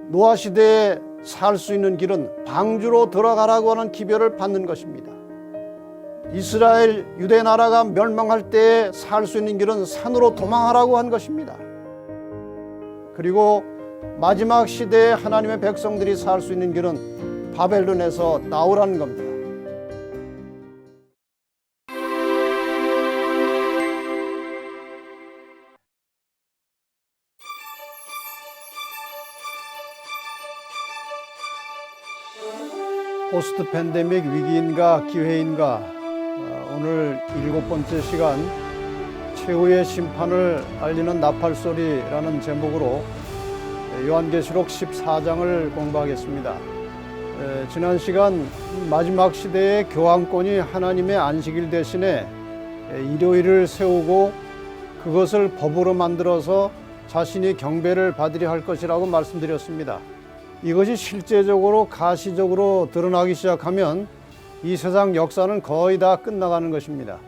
노아 시대에 살 수 있는 길은 방주로 들어가라고 하는 기별을 받는 것입니다. 이스라엘 유대 나라가 멸망할 때에 살 수 있는 길은 산으로 도망하라고 한 것입니다. 그리고 마지막 시대에 하나님의 백성들이 살 수 있는 길은 바벨론에서 나오라는 겁니다. 포스트 팬데믹 위기인가 기회인가, 오늘 7번째 시간 최후의 심판을 알리는 나팔소리라는 제목으로 요한계시록 14장을 공부하겠습니다. 지난 시간 마지막 시대의 교황권이 하나님의 안식일 대신에 일요일을 세우고 그것을 법으로 만들어서 자신이 경배를 받으려 할 것이라고 말씀드렸습니다. 이것이 실제적으로 가시적으로 드러나기 시작하면 이 세상 역사는 거의 다 끝나가는 것입니다.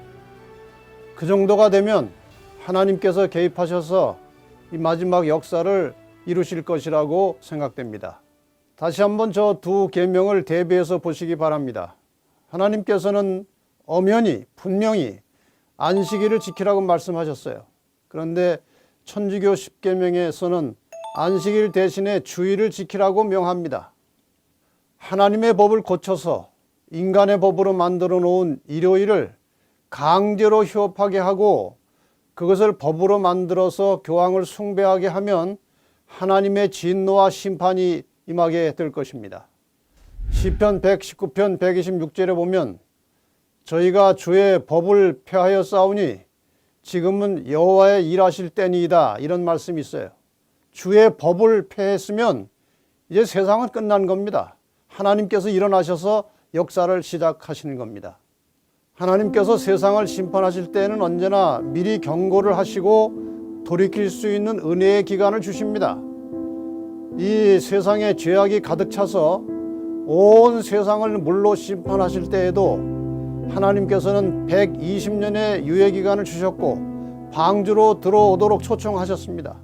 그 정도가 되면 하나님께서 개입하셔서 이 마지막 역사를 이루실 것이라고 생각됩니다. 다시 한번 저 두 계명을 대비해서 보시기 바랍니다. 하나님께서는 엄연히 분명히 안식일을 지키라고 말씀하셨어요. 그런데 천주교 10계명에서는 안식일 대신에 주일을 지키라고 명합니다. 하나님의 법을 고쳐서 인간의 법으로 만들어 놓은 일요일을 강제로 휴업하게 하고 그것을 법으로 만들어서 교황을 숭배하게 하면 하나님의 진노와 심판이 임하게 될 것입니다. 시편 119편 126절에 보면 저희가 주의 법을 폐하여 싸우니 지금은 여호와의 일하실 때니이다, 이런 말씀이 있어요. 주의 법을 폐했으면 이제 세상은 끝난 겁니다. 하나님께서 일어나셔서 역사를 시작하시는 겁니다. 하나님께서 세상을 심판하실 때에는 언제나 미리 경고를 하시고 돌이킬 수 있는 은혜의 기간을 주십니다. 이 세상에 죄악이 가득 차서 온 세상을 물로 심판하실 때에도 하나님께서는 120년의 유예 기간을 주셨고 방주로 들어오도록 초청하셨습니다.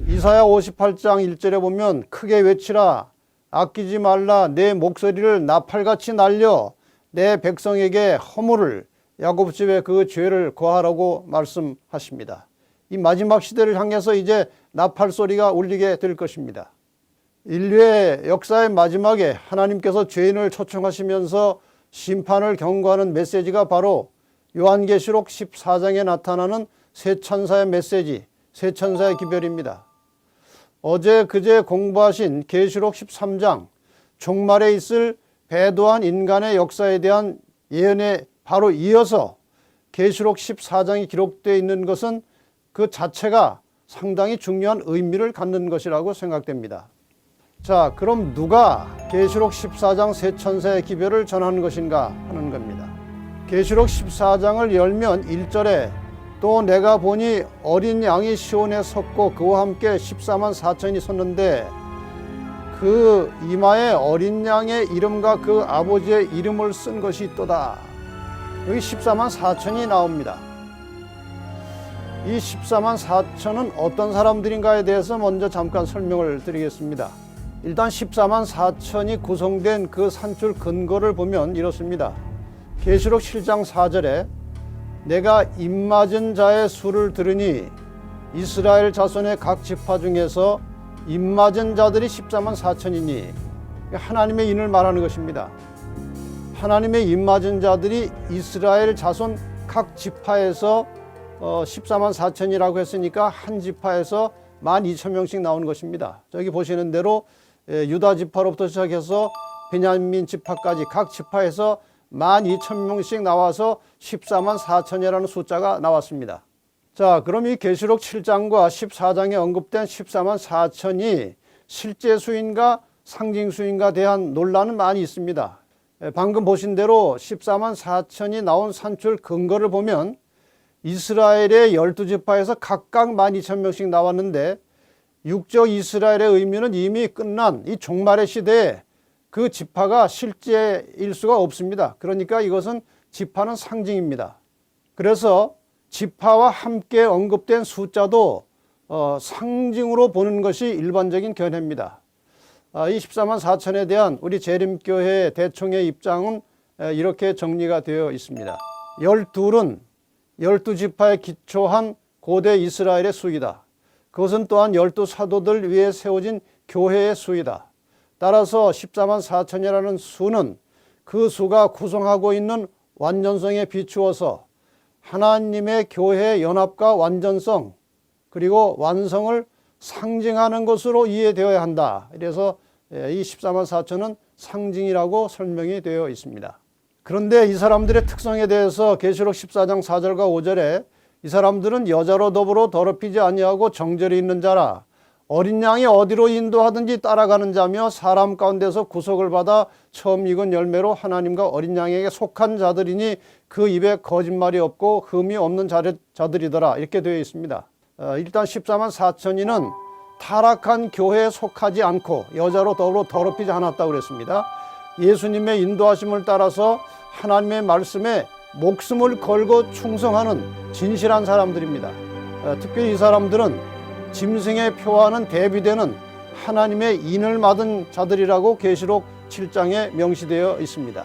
이사야 58장 1절에 보면 크게 외치라, 아끼지 말라, 내 목소리를 나팔같이 날려 내 백성에게 허물을, 야곱 집에 그 죄를 고하라고 말씀하십니다. 이 마지막 시대를 향해서 이제 나팔 소리가 울리게 될 것입니다. 인류의 역사의 마지막에 하나님께서 죄인을 초청하시면서 심판을 경고하는 메시지가 바로 요한계시록 14장에 나타나는 새 천사의 메시지, 새 천사의 기별입니다. 어제 그제 공부하신 계시록 13장 종말에 있을 배도한 인간의 역사에 대한 예언에 바로 이어서 계시록 14장이 기록되어 있는 것은 그 자체가 상당히 중요한 의미를 갖는 것이라고 생각됩니다. 자, 그럼 누가 계시록 14장 새 천사의 기별을 전하는 것인가 하는 겁니다. 계시록 14장을 열면 1절에 또 내가 보니 어린 양이 시온에 섰고 그와 함께 14만 4천이 섰는데 그 이마에 어린 양의 이름과 그 아버지의 이름을 쓴 것이 있도다. 여기 14만 4천이 나옵니다. 이 14만 4천은 어떤 사람들인가에 대해서 먼저 잠깐 설명을 드리겠습니다. 일단 14만 4천이 구성된 그 산출 근거를 보면 이렇습니다. 계시록 7장 4절에 내가 입맞은 자의 수를 들으니 이스라엘 자손의 각 지파 중에서 입맞은 자들이 14만 4천이니 하나님의 인을 말하는 것입니다. 하나님의 입맞은 자들이 이스라엘 자손 각 지파에서 14만 4천이라고 했으니까 한 지파에서 12,000명씩 나오는 것입니다. 저기 보시는 대로 유다 지파로부터 시작해서 베냐민 지파까지 각 지파에서 12,000명씩 나와서 14만 4천이라는 숫자가 나왔습니다. 자, 그럼 이 계시록 7장과 14장에 언급된 14만 4천이 실제 수인가 상징 수인가 대한 논란은 많이 있습니다. 방금 보신 대로 14만 4천이 나온 산출 근거를 보면 이스라엘의 12지파에서 각각 12,000명씩 나왔는데 육적 이스라엘의 의미는 이미 끝난 이 종말의 시대에 그 지파가 실제일 수가 없습니다. 그러니까 이것은 지파는 상징입니다. 그래서 지파와 함께 언급된 숫자도 상징으로 보는 것이 일반적인 견해입니다. 이 14만 4천에 대한 우리 재림교회 대총의 입장은 이렇게 정리가 되어 있습니다. 12은 12지파에 기초한 고대 이스라엘의 수이다. 그것은 또한 12사도들 위에 세워진 교회의 수이다. 따라서 14만 4천이라는 수는 그 수가 구성하고 있는 완전성에 비추어서 하나님의 교회의 연합과 완전성 그리고 완성을 상징하는 것으로 이해되어야 한다. 그래서 이 14만 4천은 상징이라고 설명이 되어 있습니다. 그런데 이 사람들의 특성에 대해서 계시록 14장 4절과 5절에 이 사람들은 여자로 더불어 더럽히지 아니하고 정절이 있는 자라 어린 양이 어디로 인도하든지 따라가는 자며 사람 가운데서 구속을 받아 처음 익은 열매로 하나님과 어린 양에게 속한 자들이니 그 입에 거짓말이 없고 흠이 없는 자들이더라. 이렇게 되어 있습니다. 일단 14만 4천이는 타락한 교회에 속하지 않고 여자로 더불어 더럽히지 않았다고 그랬습니다. 예수님의 인도하심을 따라서 하나님의 말씀에 목숨을 걸고 충성하는 진실한 사람들입니다. 특별히 이 사람들은 짐승의 표와는 대비되는 하나님의 인을 받은 자들이라고 계시록 7장에 명시되어 있습니다.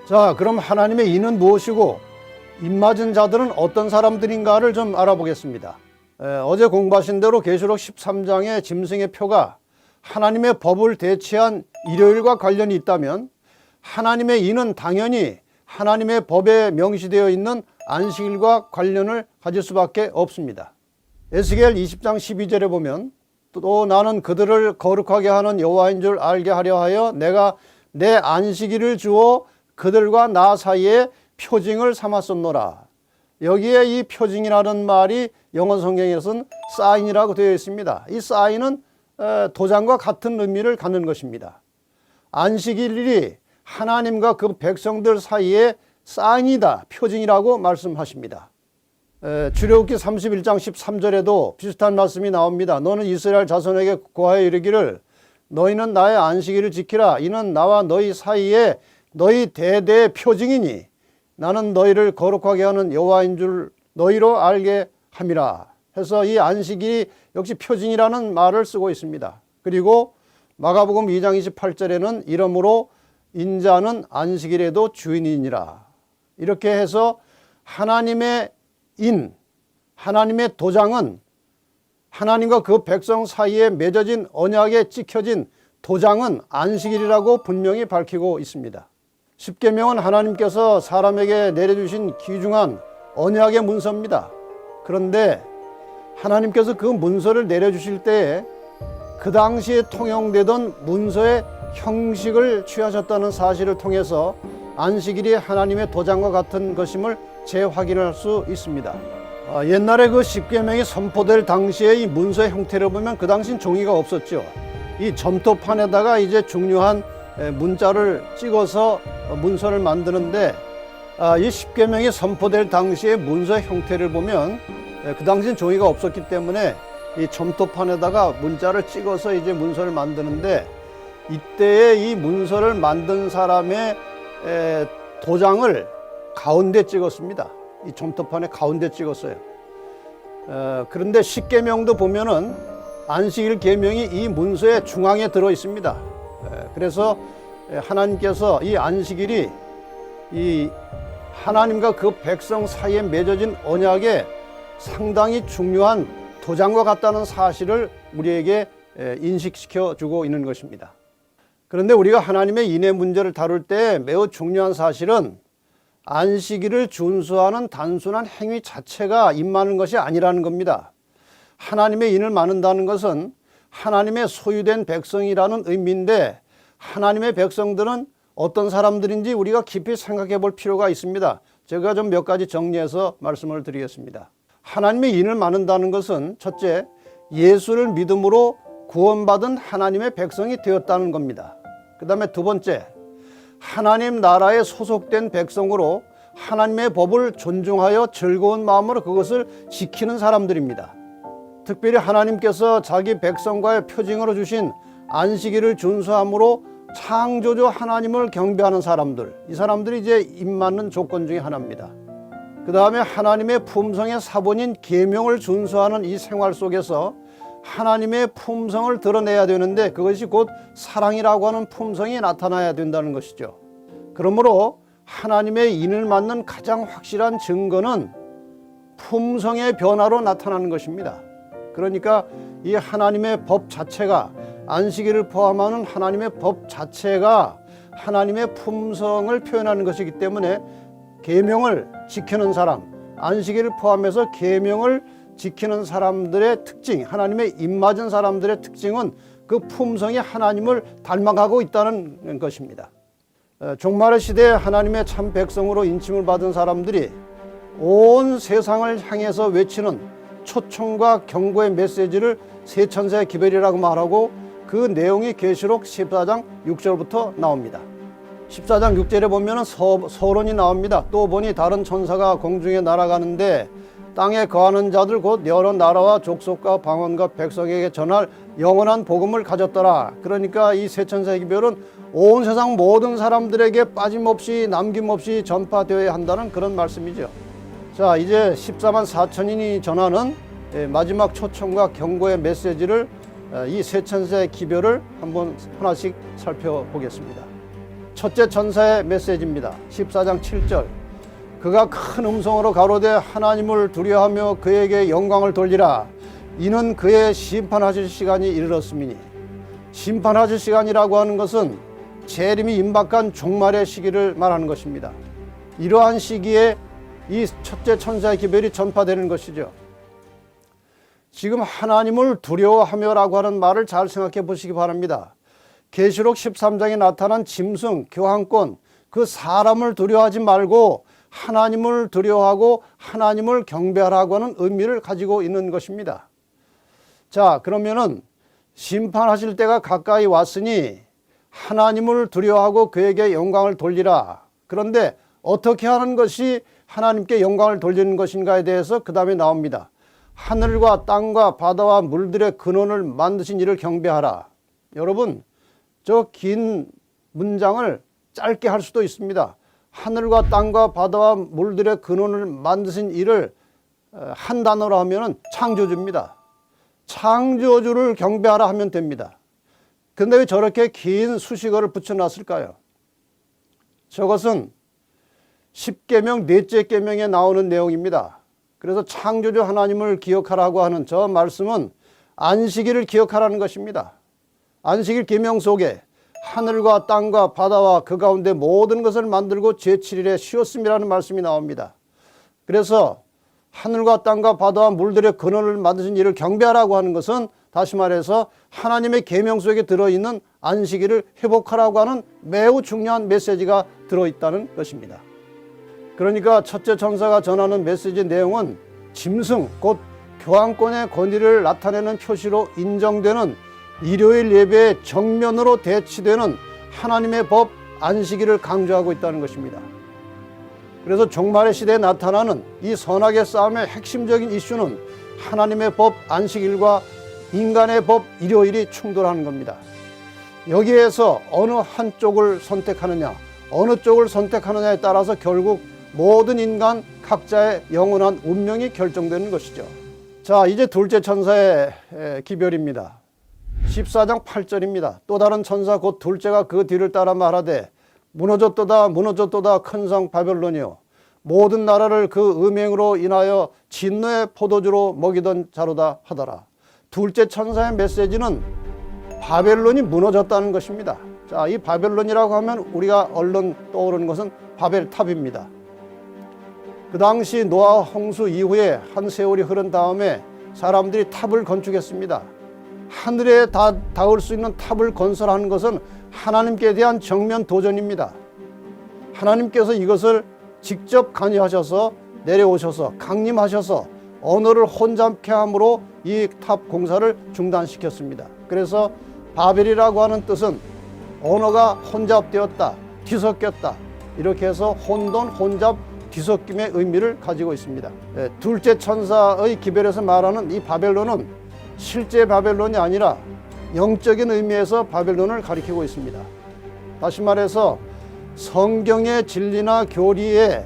자, 그럼 하나님의 인은 무엇이고 인 맞은 자들은 어떤 사람들인가를 좀 알아보겠습니다. 어제 공부하신 대로 계시록 13장의 짐승의 표가 하나님의 법을 대체한 일요일과 관련이 있다면 하나님의 인은 당연히 하나님의 법에 명시되어 있는 안식일과 관련을 가질 수밖에 없습니다. 에스겔 20장 12절에 보면 또 나는 그들을 거룩하게 하는 여호와인 줄 알게 하려 하여 내가 내 안식일을 주어 그들과 나 사이에 표징을 삼았었노라. 여기에 이 표징이라는 말이 영어 성경에서는 사인이라고 되어 있습니다. 이 사인은 도장과 같은 의미를 갖는 것입니다. 안식일이 하나님과 그 백성들 사이에 사인이다, 표징이라고 말씀하십니다. 출애굽기 31장 13절에도 비슷한 말씀이 나옵니다. 너는 이스라엘 자손에게 고하여 이르기를 너희는 나의 안식일을 지키라. 이는 나와 너희 사이에 너희 대대의 표징이니 나는 너희를 거룩하게 하는 여호와인 줄 너희로 알게 함이라. 해서 이 안식일이 역시 표징이라는 말을 쓰고 있습니다. 그리고 마가복음 2장 28절에는 이러므로 인자는 안식일에도 주인이니라. 이렇게 해서 하나님의 인, 하나님의 도장은 하나님과 그 백성 사이에 맺어진 언약에 찍혀진 도장은 안식일이라고 분명히 밝히고 있습니다. 십계명은 하나님께서 사람에게 내려주신 귀중한 언약의 문서입니다. 그런데 하나님께서 그 문서를 내려주실 때에 그 당시에 통용되던 문서의 형식을 취하셨다는 사실을 통해서 안식일이 하나님의 도장과 같은 것임을 재확인할 수 있습니다. 옛날에 그 십계명이 선포될 당시에 이 문서의 형태를 보면 그 당시엔 종이가 없었죠. 이 점토판에다가 이제 중요한 문자를 찍어서 문서를 만드는데 이 십계명이 선포될 당시에 문서의 형태를 보면 그 당시엔 종이가 없었기 때문에 이 점토판에다가 문자를 찍어서 이제 문서를 만드는데 이때에 이 문서를 만든 사람의 도장을 가운데 찍었습니다. 이 점토판의 가운데 찍었어요. 그런데 십계명도 보면은 안식일 계명이 이 문서의 중앙에 들어 있습니다. 그래서 하나님께서 이 안식일이 이 하나님과 그 백성 사이에 맺어진 언약에 상당히 중요한 도장과 같다는 사실을 우리에게 인식시켜 주고 있는 것입니다. 그런데 우리가 하나님의 인의 문제를 다룰 때 매우 중요한 사실은 안식일을 준수하는 단순한 행위 자체가 임하는 것이 아니라는 겁니다. 하나님의 인을 많는다는 것은 하나님의 소유된 백성이라는 의미인데 하나님의 백성들은 어떤 사람들인지 우리가 깊이 생각해 볼 필요가 있습니다. 제가 좀 몇 가지 정리해서 말씀을 드리겠습니다. 하나님의 인을 많는다는 것은 첫째, 예수를 믿음으로 구원받은 하나님의 백성이 되었다는 겁니다. 그 다음에 두 번째, 하나님 나라에 소속된 백성으로 하나님의 법을 존중하여 즐거운 마음으로 그것을 지키는 사람들입니다. 특별히 하나님께서 자기 백성과의 표징으로 주신 안식일을 준수함으로 창조주 하나님을 경배하는 사람들, 이 사람들이 이제 입맞는 조건 중에 하나입니다. 그 다음에 하나님의 품성의 사본인 계명을 준수하는 이 생활 속에서 하나님의 품성을 드러내야 되는데 그것이 곧 사랑이라고 하는 품성이 나타나야 된다는 것이죠. 그러므로 하나님의 인을 맞는 가장 확실한 증거는 품성의 변화로 나타나는 것입니다. 그러니까 이 하나님의 법 자체가, 안식일을 포함하는 하나님의 법 자체가 하나님의 품성을 표현하는 것이기 때문에 계명을 지키는 사람, 안식일을 포함해서 계명을 지키는 사람들의 특징, 하나님의 입맞은 사람들의 특징은 그 품성이 하나님을 닮아가고 있다는 것입니다. 종말의 시대에 하나님의 참 백성으로 인침을 받은 사람들이 온 세상을 향해서 외치는 초청과 경고의 메시지를 세천사의 기별이라고 말하고 그 내용이 계시록 14장 6절부터 나옵니다. 14장 6절에 보면 서론이 나옵니다. 또 보니 다른 천사가 공중에 날아가는데 땅에 거하는 자들 곧 여러 나라와 족속과 방언과 백성에게 전할 영원한 복음을 가졌더라. 그러니까 이 세천사의 기별은 온 세상 모든 사람들에게 빠짐없이 남김없이 전파되어야 한다는 그런 말씀이죠. 자, 이제 14만 4천인이 전하는 마지막 초청과 경고의 메시지를 이 세천사의 기별을 한번 하나씩 살펴보겠습니다. 첫째 천사의 메시지입니다. 14장 7절. 그가 큰 음성으로 가로되 하나님을 두려워하며 그에게 영광을 돌리라. 이는 그의 심판하실 시간이 이르렀음이니. 심판하실 시간이라고 하는 것은 재림이 임박한 종말의 시기를 말하는 것입니다. 이러한 시기에 이 첫째 천사의 기별이 전파되는 것이죠. 지금 하나님을 두려워하며라고 하는 말을 잘 생각해 보시기 바랍니다. 계시록 13장에 나타난 짐승, 교황권, 그 사람을 두려워하지 말고 하나님을 두려워하고 하나님을 경배하라고 하는 의미를 가지고 있는 것입니다. 자, 그러면은 심판하실 때가 가까이 왔으니 하나님을 두려워하고 그에게 영광을 돌리라. 그런데 어떻게 하는 것이 하나님께 영광을 돌리는 것인가에 대해서 그 다음에 나옵니다. 하늘과 땅과 바다와 물들의 근원을 만드신 이를 경배하라. 여러분, 저 긴 문장을 짧게 할 수도 있습니다. 하늘과 땅과 바다와 물들의 근원을 만드신 이를 한 단어로 하면 창조주입니다. 창조주를 경배하라 하면 됩니다. 그런데 왜 저렇게 긴 수식어를 붙여놨을까요? 저것은 10계명 넷째 계명에 나오는 내용입니다. 그래서 창조주 하나님을 기억하라고 하는 저 말씀은 안식일을 기억하라는 것입니다. 안식일 계명 속에 하늘과 땅과 바다와 그 가운데 모든 것을 만들고 제7일에 쉬었음이라는 말씀이 나옵니다. 그래서 하늘과 땅과 바다와 물들의 근원을 만드신 이를 경배하라고 하는 것은 다시 말해서 하나님의 계명 속에 들어있는 안식일을 회복하라고 하는 매우 중요한 메시지가 들어있다는 것입니다. 그러니까 첫째 천사가 전하는 메시지 내용은 짐승, 곧 교황권의 권위를 나타내는 표시로 인정되는 일요일 예배의 정면으로 대치되는 하나님의 법 안식일을 강조하고 있다는 것입니다. 그래서 종말의 시대에 나타나는 이 선악의 싸움의 핵심적인 이슈는 하나님의 법 안식일과 인간의 법 일요일이 충돌하는 겁니다. 여기에서 어느 한쪽을 선택하느냐, 어느 쪽을 선택하느냐에 따라서 결국 모든 인간 각자의 영원한 운명이 결정되는 것이죠. 자, 이제 둘째 천사의 기별입니다. 14장 8절입니다. 또 다른 천사 곧 둘째가 그 뒤를 따라 말하되 무너졌도다 무너졌도다 큰 성 바벨론이요 모든 나라를 그 음행으로 인하여 진노의 포도주로 먹이던 자로다 하더라. 둘째 천사의 메시지는 바벨론이 무너졌다는 것입니다. 자, 이 바벨론이라고 하면 우리가 얼른 떠오르는 것은 바벨탑입니다. 그 당시 노아 홍수 이후에 한 세월이 흐른 다음에 사람들이 탑을 건축했습니다. 하늘에 닿을 수 있는 탑을 건설하는 것은 하나님께 대한 정면 도전입니다. 하나님께서 이것을 직접 관여하셔서 내려오셔서 강림하셔서 언어를 혼잡케 함으로 이 탑 공사를 중단시켰습니다. 그래서 바벨이라고 하는 뜻은 언어가 혼잡되었다, 뒤섞였다, 이렇게 해서 혼돈, 혼잡, 뒤섞임의 의미를 가지고 있습니다. 둘째 천사의 기별에서 말하는 이 바벨론은 실제 바벨론이 아니라 영적인 의미에서 바벨론을 가리키고 있습니다. 다시 말해서 성경의 진리나 교리에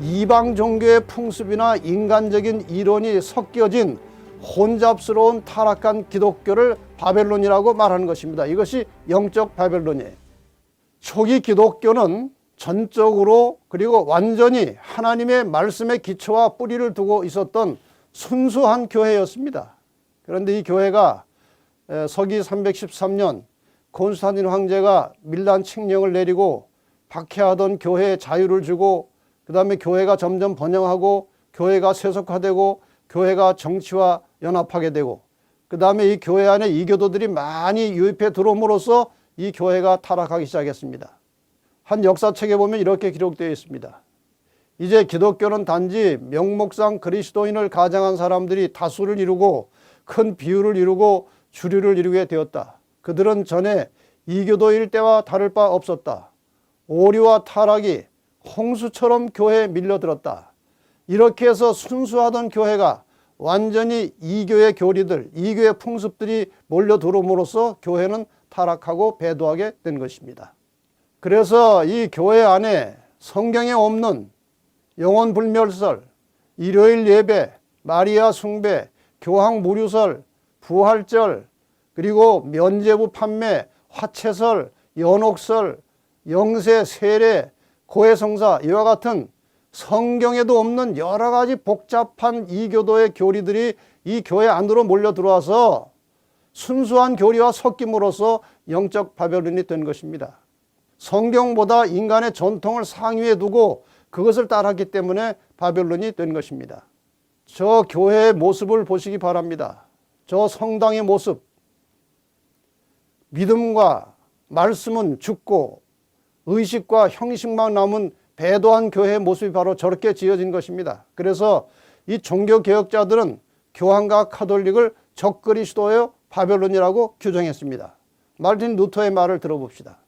이방 종교의 풍습이나 인간적인 이론이 섞여진 혼잡스러운 타락한 기독교를 바벨론이라고 말하는 것입니다. 이것이 영적 바벨론이에요. 초기 기독교는 전적으로 그리고 완전히 하나님의 말씀의 기초와 뿌리를 두고 있었던 순수한 교회였습니다. 그런데 이 교회가 서기 313년 곤스탄틴 황제가 밀란 칙령을 내리고 박해하던 교회에 자유를 주고 그 다음에 교회가 점점 번영하고 교회가 세속화되고 교회가 정치와 연합하게 되고 그 다음에 이 교회 안에 이교도들이 많이 유입해 들어옴으로써 이 교회가 타락하기 시작했습니다. 한 역사책에 보면 이렇게 기록되어 있습니다. 이제 기독교는 단지 명목상 그리스도인을 가장한 사람들이 다수를 이루고 큰 비율을 이루고 주류를 이루게 되었다. 그들은 전에 이교도일 때와 다를 바 없었다. 오류와 타락이 홍수처럼 교회에 밀려들었다. 이렇게 해서 순수하던 교회가 완전히 이교의 교리들, 이교의 풍습들이 몰려들어옴으로써 교회는 타락하고 배도하게 된 것입니다. 그래서 이 교회 안에 성경에 없는 영혼불멸설, 일요일 예배, 마리아 숭배, 교황 무류설, 부활절, 그리고 면죄부 판매, 화채설, 연옥설, 영세, 세례, 고해성사 이와 같은 성경에도 없는 여러 가지 복잡한 이교도의 교리들이 이 교회 안으로 몰려 들어와서 순수한 교리와 섞임으로써 영적 바벨론이 된 것입니다. 성경보다 인간의 전통을 상위에 두고 그것을 따랐기 때문에 바벨론이 된 것입니다. 저 교회의 모습을 보시기 바랍니다. 저 성당의 모습. 믿음과 말씀은 죽고 의식과 형식만 남은 배도한 교회의 모습이 바로 저렇게 지어진 것입니다. 그래서 이 종교개혁자들은 교황과 카톨릭을 적그리스도의 바벨론이라고 규정했습니다. 마르틴 루터의 말을 들어봅시다.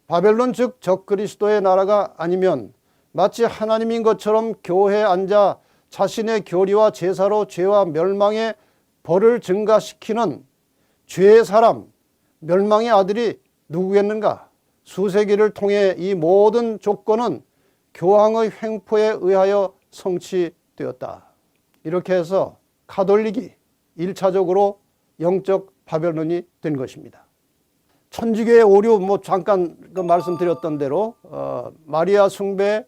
바벨론 즉 적그리스도의 나라가 아니면 마치 하나님인 것처럼 교회에 앉아 자신의 교리와 제사로 죄와 멸망의 벌을 증가시키는 죄의 사람, 멸망의 아들이 누구겠는가? 수세기를 통해 이 모든 조건은 교황의 횡포에 의하여 성취되었다. 이렇게 해서 카톨릭이 1차적으로 영적 바벨론이 된 것입니다. 천주교의 오류 잠깐 말씀드렸던 대로 마리아 숭배,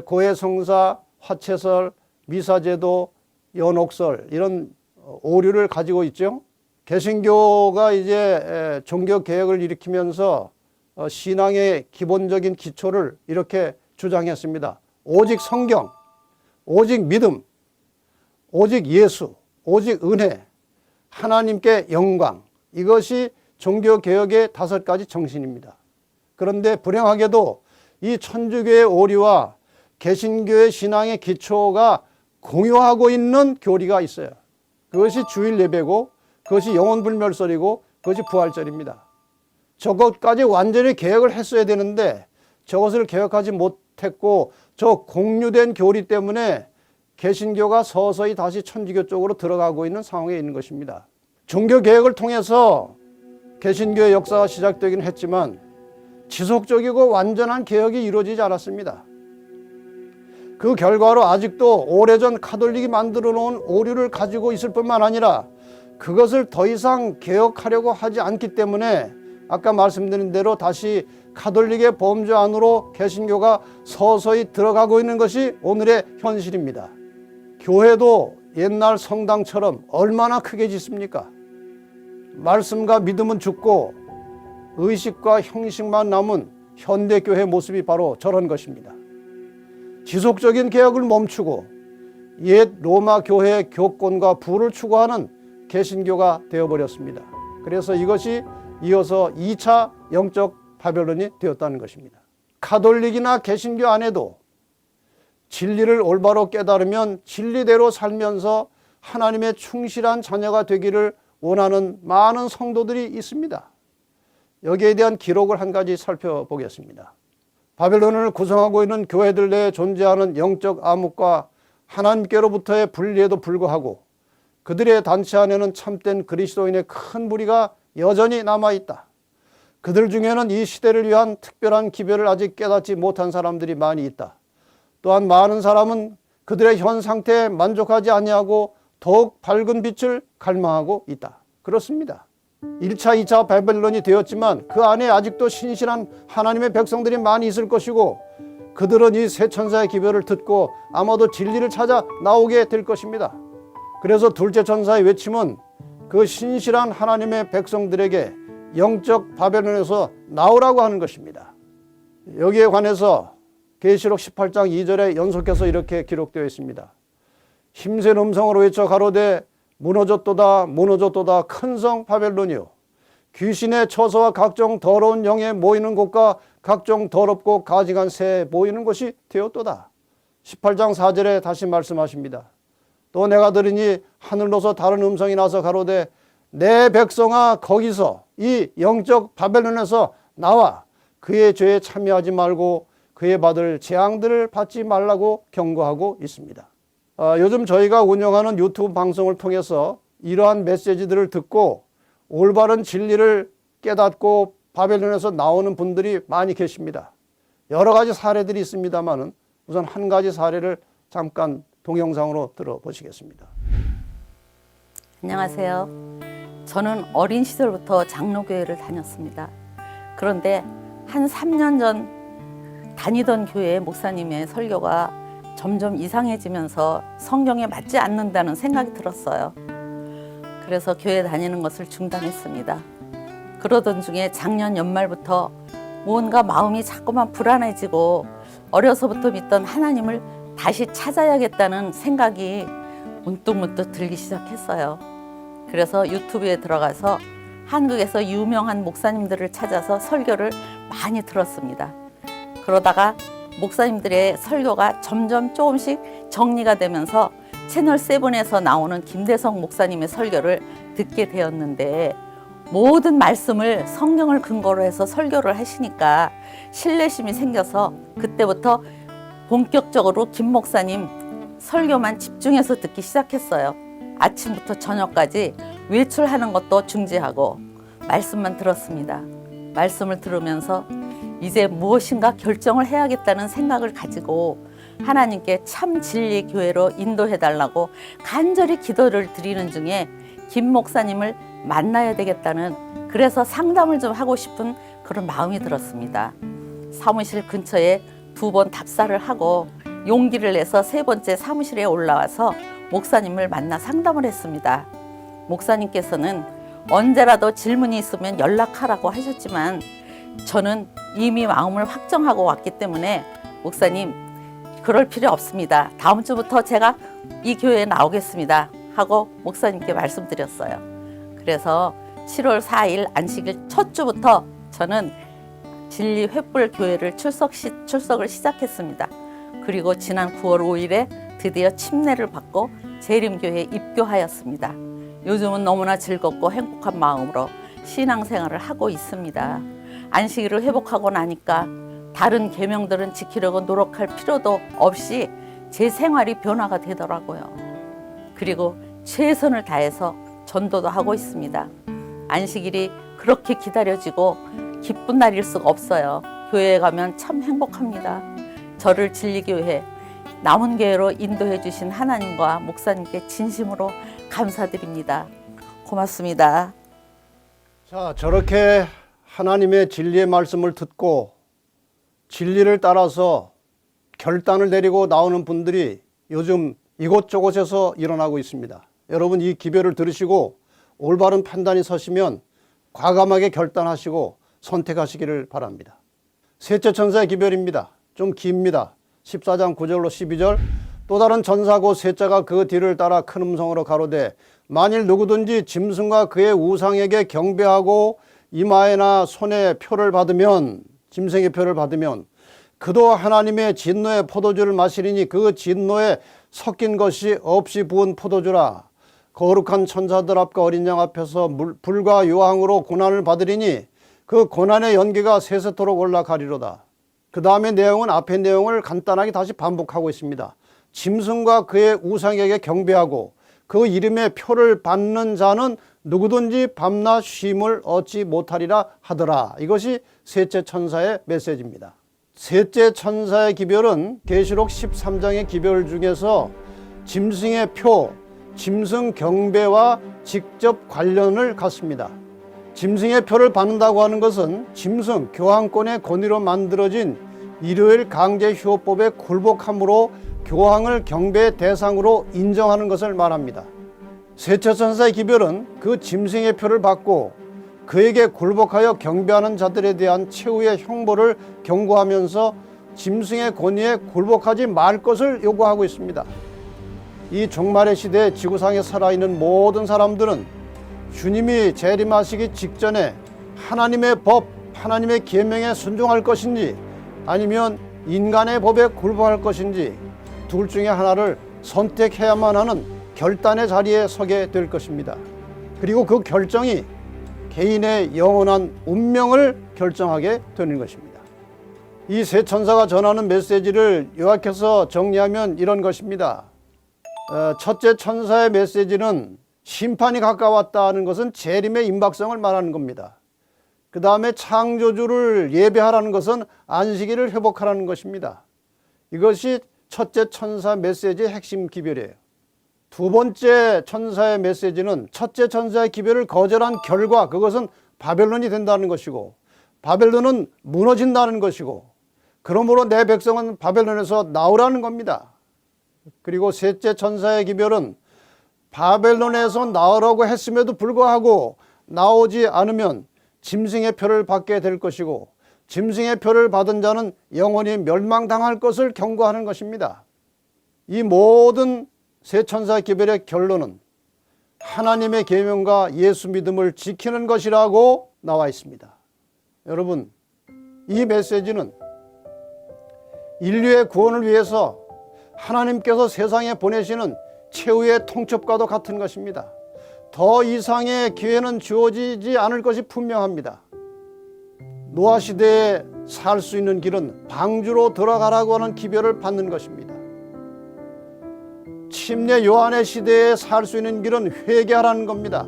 고해성사, 화채설, 미사제도, 연옥설 이런 오류를 가지고 있죠. 개신교가 이제 종교개혁을 일으키면서 신앙의 기본적인 기초를 이렇게 주장했습니다. 오직 성경, 오직 믿음, 오직 예수, 오직 은혜, 하나님께 영광, 이것이 종교개혁의 5가지 정신입니다. 그런데 불행하게도 이 천주교의 오류와 개신교의 신앙의 기초가 공유하고 있는 교리가 있어요. 그것이 주일 예배고 그것이 영혼불멸설이고 그것이 부활절입니다. 저것까지 완전히 개혁을 했어야 되는데 저것을 개혁하지 못했고 저 공유된 교리 때문에 개신교가 서서히 다시 천주교 쪽으로 들어가고 있는 상황에 있는 것입니다. 종교개혁을 통해서 개신교의 역사가 시작되긴 했지만 지속적이고 완전한 개혁이 이루어지지 않았습니다. 그 결과로 아직도 오래전 카톨릭이 만들어 놓은 오류를 가지고 있을 뿐만 아니라 그것을 더 이상 개혁하려고 하지 않기 때문에 아까 말씀드린 대로 다시 카톨릭의 범주 안으로 개신교가 서서히 들어가고 있는 것이 오늘의 현실입니다. 교회도 옛날 성당처럼 얼마나 크게 짓습니까? 말씀과 믿음은 죽고 의식과 형식만 남은 현대교회 모습이 바로 저런 것입니다. 지속적인 개혁을 멈추고 옛 로마 교회의 교권과 부를 추구하는 개신교가 되어버렸습니다. 그래서 이것이 이어서 2차 영적 바벨론이 되었다는 것입니다. 카톨릭이나 개신교 안에도 진리를 올바로 깨달으면 진리대로 살면서 하나님의 충실한 자녀가 되기를 원하는 많은 성도들이 있습니다. 여기에 대한 기록을 한 가지 살펴보겠습니다. 바벨론을 구성하고 있는 교회들 내에 존재하는 영적 암흑과 하나님께로부터의 분리에도 불구하고 그들의 단체 안에는 참된 그리스도인의 큰 무리가 여전히 남아있다. 그들 중에는 이 시대를 위한 특별한 기별을 아직 깨닫지 못한 사람들이 많이 있다. 또한 많은 사람은 그들의 현 상태에 만족하지 아니하고 더욱 밝은 빛을 갈망하고 있다. 그렇습니다. 1차, 2차 바벨론이 되었지만 그 안에 아직도 신실한 하나님의 백성들이 많이 있을 것이고 그들은 이 세 천사의 기별을 듣고 아마도 진리를 찾아 나오게 될 것입니다. 그래서 둘째 천사의 외침은 그 신실한 하나님의 백성들에게 영적 바벨론에서 나오라고 하는 것입니다. 여기에 관해서 계시록 18장 2절에 연속해서 이렇게 기록되어 있습니다. 힘센 음성으로 외쳐 가로되 무너졌도다 무너졌도다 큰 성 바벨론이요 귀신의 처소와 각종 더러운 영에 모이는 곳과 각종 더럽고 가증한 새에 모이는 곳이 되었도다. 18장 4절에 다시 말씀하십니다. 또 내가 들으니 하늘로서 다른 음성이 나서 가로되 내 백성아 거기서 이 영적 바벨론에서 나와 그의 죄에 참여하지 말고 그의 받을 재앙들을 받지 말라고 경고하고 있습니다. 요즘 저희가 운영하는 유튜브 방송을 통해서 이러한 메시지들을 듣고 올바른 진리를 깨닫고 바벨론에서 나오는 분들이 많이 계십니다. 여러 가지 사례들이 있습니다만 우선 한 가지 사례를 잠깐 동영상으로 들어보시겠습니다. 안녕하세요. 저는 어린 시절부터 장로교회를 다녔습니다. 그런데 한 3년 전 다니던 교회 목사님의 설교가 점점 이상해지면서 성경에 맞지 않는다는 생각이 들었어요. 그래서 교회 다니는 것을 중단했습니다. 그러던 중에 작년 연말부터 뭔가 마음이 자꾸만 불안해지고 어려서부터 믿던 하나님을 다시 찾아야겠다는 생각이 문득문득 들기 시작했어요. 그래서 유튜브에 들어가서 한국에서 유명한 목사님들을 찾아서 설교를 많이 들었습니다. 그러다가 목사님들의 설교가 점점 조금씩 정리가 되면서 채널7에서 나오는 김대성 목사님의 설교를 듣게 되었는데 모든 말씀을 성경을 근거로 해서 설교를 하시니까 신뢰심이 생겨서 그때부터 본격적으로 김 목사님 설교만 집중해서 듣기 시작했어요. 아침부터 저녁까지 외출하는 것도 중지하고 말씀만 들었습니다. 말씀을 들으면서 이제 무엇인가 결정을 해야겠다는 생각을 가지고 하나님께 참 진리 교회로 인도해달라고 간절히 기도를 드리는 중에 김 목사님을 만나야 되겠다는, 그래서 상담을 좀 하고 싶은 그런 마음이 들었습니다. 사무실 근처에 2번 답사를 하고 용기를 내서 3번째 사무실에 올라와서 목사님을 만나 상담을 했습니다. 목사님께서는 언제라도 질문이 있으면 연락하라고 하셨지만 저는 이미 마음을 확정하고 왔기 때문에 목사님 그럴 필요 없습니다. 다음 주부터 제가 이 교회에 나오겠습니다 하고 목사님께 말씀드렸어요. 그래서 7월 4일 안식일 첫 주부터 저는 진리 횃불 교회를 출석을 시작했습니다. 그리고 지난 9월 5일에 드디어 침례를 받고 재림교회에 입교하였습니다. 요즘은 너무나 즐겁고 행복한 마음으로 신앙생활을 하고 있습니다. 안식일을 회복하고 나니까 다른 계명들은 지키려고 노력할 필요도 없이 제 생활이 변화가 되더라고요. 그리고 최선을 다해서 전도도 하고 있습니다. 안식일이 그렇게 기다려지고 기쁜 날일 수가 없어요. 교회에 가면 참 행복합니다. 저를 진리교회 남은 교회로 인도해 주신 하나님과 목사님께 진심으로 감사드립니다. 고맙습니다. 자, 저렇게 하나님의 진리의 말씀을 듣고 진리를 따라서 결단을 내리고 나오는 분들이 요즘 이곳저곳에서 일어나고 있습니다. 여러분 이 기별을 들으시고 올바른 판단이 서시면 과감하게 결단하시고 선택하시기를 바랍니다. 셋째 천사의 기별입니다. 좀 깁니다. 14장 9절로 12절. 또 다른 전사고 셋째가 그 뒤를 따라 큰 음성으로 가로되 만일 누구든지 짐승과 그의 우상에게 경배하고 이마에나 손에 표를 받으면, 짐승의 표를 받으면 그도 하나님의 진노의 포도주를 마시리니 그 진노에 섞인 것이 없이 부은 포도주라. 거룩한 천사들 앞과 어린 양 앞에서 불과 요항으로 고난을 받으리니 그 고난의 연기가 세세토록 올라가리로다. 그 다음에 내용은 앞의 내용을 간단하게 다시 반복하고 있습니다. 짐승과 그의 우상에게 경배하고 그 이름의 표를 받는 자는 누구든지 밤낮 쉼을 얻지 못하리라 하더라. 이것이 셋째 천사의 메시지입니다. 셋째 천사의 기별은 계시록 13장의 기별 중에서 짐승의 표, 짐승 경배와 직접 관련을 갖습니다. 짐승의 표를 받는다고 하는 것은 짐승 교황권의 권위로 만들어진 일요일 강제 휴업법에 굴복함으로 교황을 경배의 대상으로 인정하는 것을 말합니다. 셋째천사의 기별은 그 짐승의 표를 받고 그에게 굴복하여 경배하는 자들에 대한 최후의 형벌을 경고하면서 짐승의 권위에 굴복하지 말 것을 요구하고 있습니다. 이 종말의 시대에 지구상에 살아있는 모든 사람들은 주님이 재림하시기 직전에 하나님의 법, 하나님의 계명에 순종할 것인지 아니면 인간의 법에 굴복할 것인지 둘 중에 하나를 선택해야만 하는 결단의 자리에 서게 될 것입니다. 그리고 그 결정이 개인의 영원한 운명을 결정하게 되는 것입니다. 이 세 천사가 전하는 메시지를 요약해서 정리하면 이런 것입니다. 첫째 천사의 메시지는 심판이 가까웠다는 것은 재림의 임박성을 말하는 겁니다. 그 다음에 창조주를 예배하라는 것은 안식일을 회복하라는 것입니다. 이것이 첫째 천사 메시지의 핵심 기별이에요. 두 번째 천사의 메시지는 첫째 천사의 기별을 거절한 결과 그것은 바벨론이 된다는 것이고 바벨론은 무너진다는 것이고 그러므로 내 백성은 바벨론에서 나오라는 겁니다. 그리고 셋째 천사의 기별은 바벨론에서 나오라고 했음에도 불구하고 나오지 않으면 짐승의 표를 받게 될 것이고 짐승의 표를 받은 자는 영원히 멸망당할 것을 경고하는 것입니다. 이 모든 세 천사의 기별의 결론은 하나님의 계명과 예수 믿음을 지키는 것이라고 나와 있습니다. 여러분, 이 메시지는 인류의 구원을 위해서 하나님께서 세상에 보내시는 최후의 통첩과도 같은 것입니다. 더 이상의 기회는 주어지지 않을 것이 분명합니다. 노아 시대에 살 수 있는 길은 방주로 들어가라고 하는 기별을 받는 것입니다. 침례 요한의 시대에 살 수 있는 길은 회개하라는 겁니다.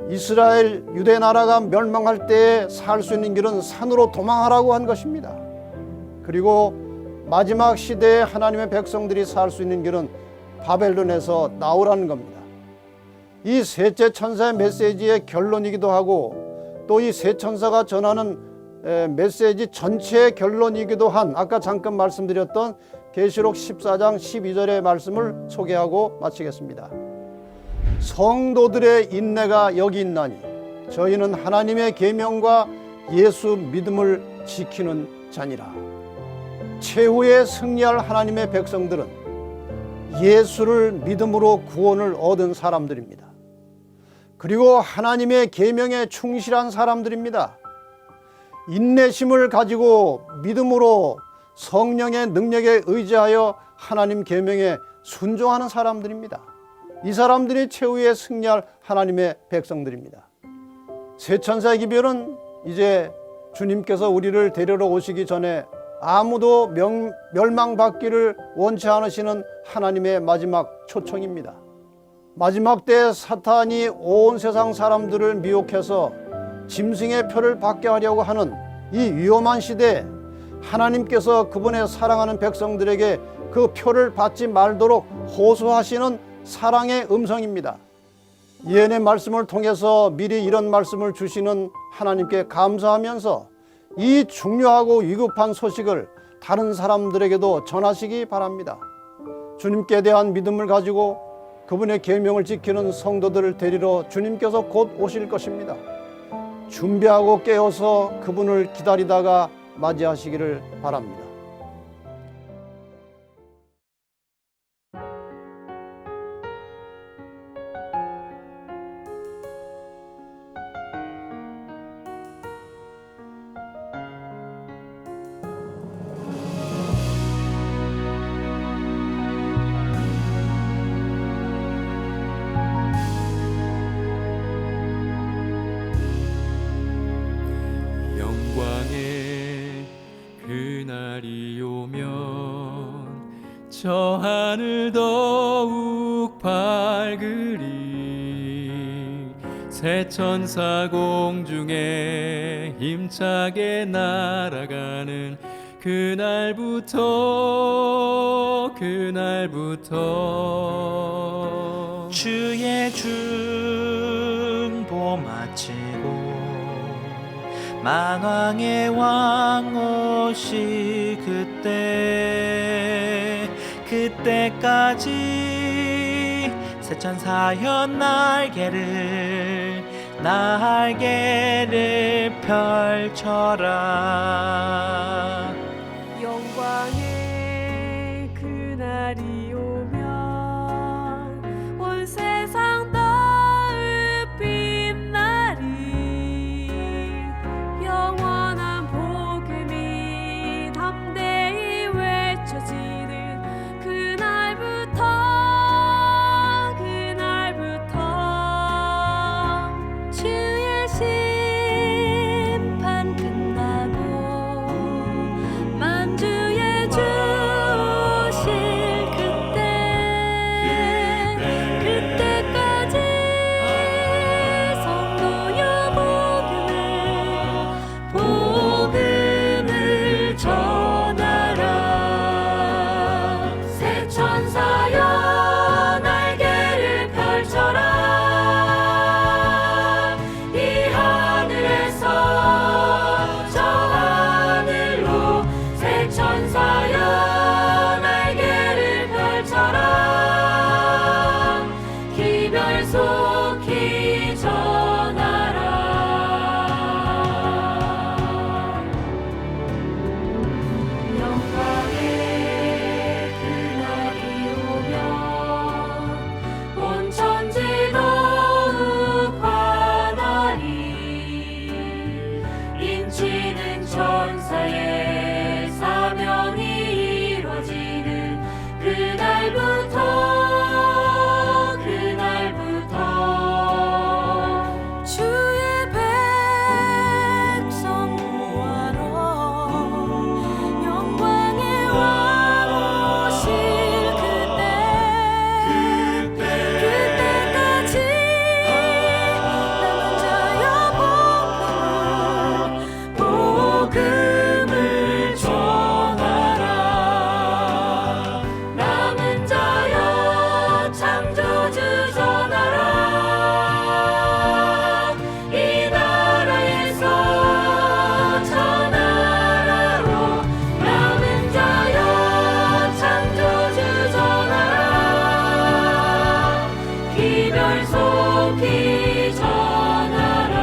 이스라엘 유대 나라가 멸망할 때에 살 수 있는 길은 산으로 도망하라고 한 것입니다. 그리고 마지막 시대에 하나님의 백성들이 살 수 있는 길은 바벨론에서 나오라는 겁니다. 이 셋째 천사의 메시지의 결론이기도 하고 또 이 세 천사가 전하는 메시지 전체의 결론이기도 한 아까 잠깐 말씀드렸던 계시록 14장 12절의 말씀을 소개하고 마치겠습니다. 성도들의 인내가 여기 있나니 저희는 하나님의 계명과 예수 믿음을 지키는 자니라. 최후에 승리할 하나님의 백성들은 예수를 믿음으로 구원을 얻은 사람들입니다. 그리고 하나님의 계명에 충실한 사람들입니다. 인내심을 가지고 믿음으로 성령의 능력에 의지하여 하나님 계명에 순종하는 사람들입니다. 이 사람들이 최후에 승리할 하나님의 백성들입니다. 세 천사의 기별은 이제 주님께서 우리를 데리러 오시기 전에 아무도 멸망받기를 원치 않으시는 하나님의 마지막 초청입니다. 마지막 때 사탄이 온 세상 사람들을 미혹해서 짐승의 표를 받게 하려고 하는 이 위험한 시대에 하나님께서 그분의 사랑하는 백성들에게 그 표를 받지 말도록 호소하시는 사랑의 음성입니다. 예언의 말씀을 통해서 미리 이런 말씀을 주시는 하나님께 감사하면서 이 중요하고 위급한 소식을 다른 사람들에게도 전하시기 바랍니다. 주님께 대한 믿음을 가지고 그분의 계명을 지키는 성도들을 데리러 주님께서 곧 오실 것입니다. 준비하고 깨어서 그분을 기다리다가 맞이하시기를 바랍니다. 영광의 그날이 오면 저 하늘 더욱 밝으리. 새 천사 공중에 힘차게 날아가는 그날부터 주의 중보 마치고 만왕의 왕 오시 그때까지 새 천사여 날개를 펼쳐라. 영광의 그날이 오면 온 세상 더욱 빛나리. 영원한 복음이 담대히 외쳐지는 그날부터 주의 심판 끝나고 만주의 주 오실 그때까지 성도여 복음을 전하라. 새 천사여 날개를 펼쳐라. 이 하늘에서 저 하늘로 새 천사여 날개를 펼쳐라. 기별 속히 전하라. 영광의 그날이 오면 온 천지 더욱 환하리. 인치는 천사의 사명이 이루어지는 그날부터 주의 백성 구하러 영광의 왕 오실 그때까지 남은 자여 복음을 전하라. 남은 자여 창조주 전하라. 이 나라에서 저 나라로 남은 자여 창조주 전하라. 기별 속히 전하라.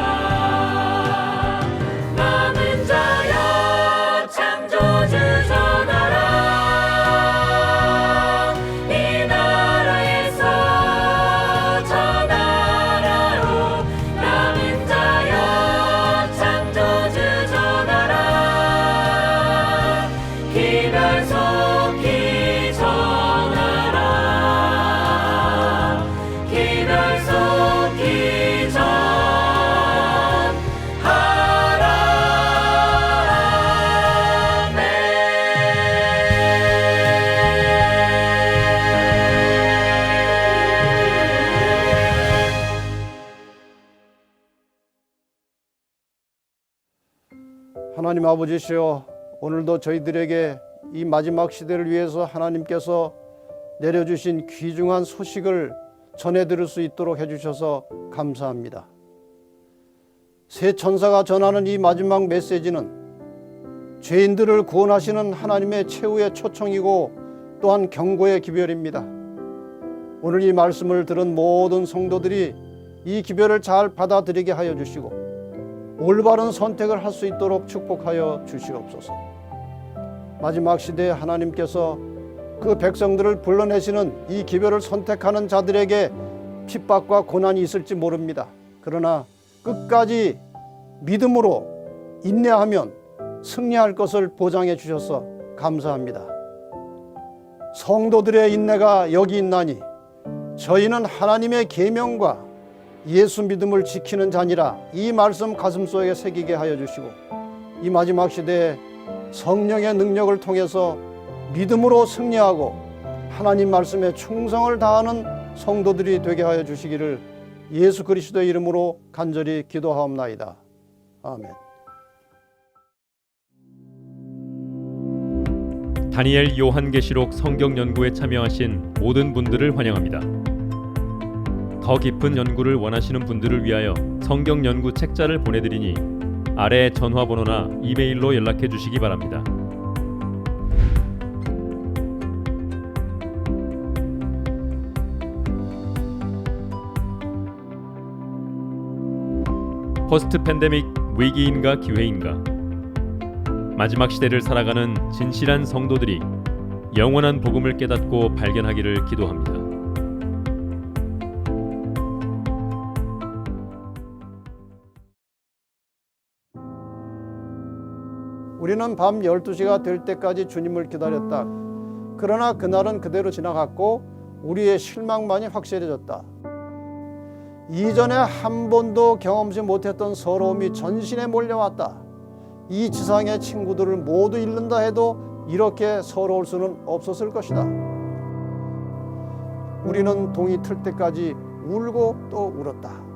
남은 자여 창조주 전하라. 이 나라에서 저 나라로 남은 자여 창조주 전하라. 기별 속히 전하라. 기별 속히 하나님 아버지시여, 오늘도 저희들에게 이 마지막 시대를 위해서 하나님께서 내려주신 귀중한 소식을 전해 들을 수 있도록 해주셔서 감사합니다. 새 천사가 전하는 이 마지막 메시지는 죄인들을 구원하시는 하나님의 최후의 초청이고 또한 경고의 기별입니다. 오늘 이 말씀을 들은 모든 성도들이 이 기별을 잘 받아들이게 하여 주시고 올바른 선택을 할 수 있도록 축복하여 주시옵소서. 마지막 시대에 하나님께서 그 백성들을 불러내시는 이 기별을 선택하는 자들에게 핍박과 고난이 있을지 모릅니다. 그러나 끝까지 믿음으로 인내하면 승리할 것을 보장해 주셔서 감사합니다. 성도들의 인내가 여기 있나니 저희는 하나님의 계명과 예수 믿음을 지키는 자니라. 이 말씀 가슴속에 새기게 하여 주시고 이 마지막 시대에 성령의 능력을 통해서 믿음으로 승리하고 하나님 말씀에 충성을 다하는 성도들이 되게 하여 주시기를 예수 그리스도의 이름으로 간절히 기도하옵나이다. 아멘. 다니엘 요한계시록 성경 연구에 참여하신 모든 분들을 환영합니다. 더 깊은 연구를 원하시는 분들을 위하여 성경 연구 책자를 보내드리니 아래 전화번호나 이메일로 연락해 주시기 바랍니다. 포스트 팬데믹 위기인가 기회인가? 마지막 시대를 살아가는 진실한 성도들이 영원한 복음을 깨닫고 발견하기를 기도합니다. 우리는 밤 12시가 될 때까지 주님을 기다렸다. 그러나 그날은 그대로 지나갔고 우리의 실망만이 확실해졌다. 이전에 한 번도 경험치 못했던 서러움이 전신에 몰려왔다. 이 지상의 친구들을 모두 잃는다 해도 이렇게 서러울 수는 없었을 것이다. 우리는 동이 틀 때까지 울고 또 울었다.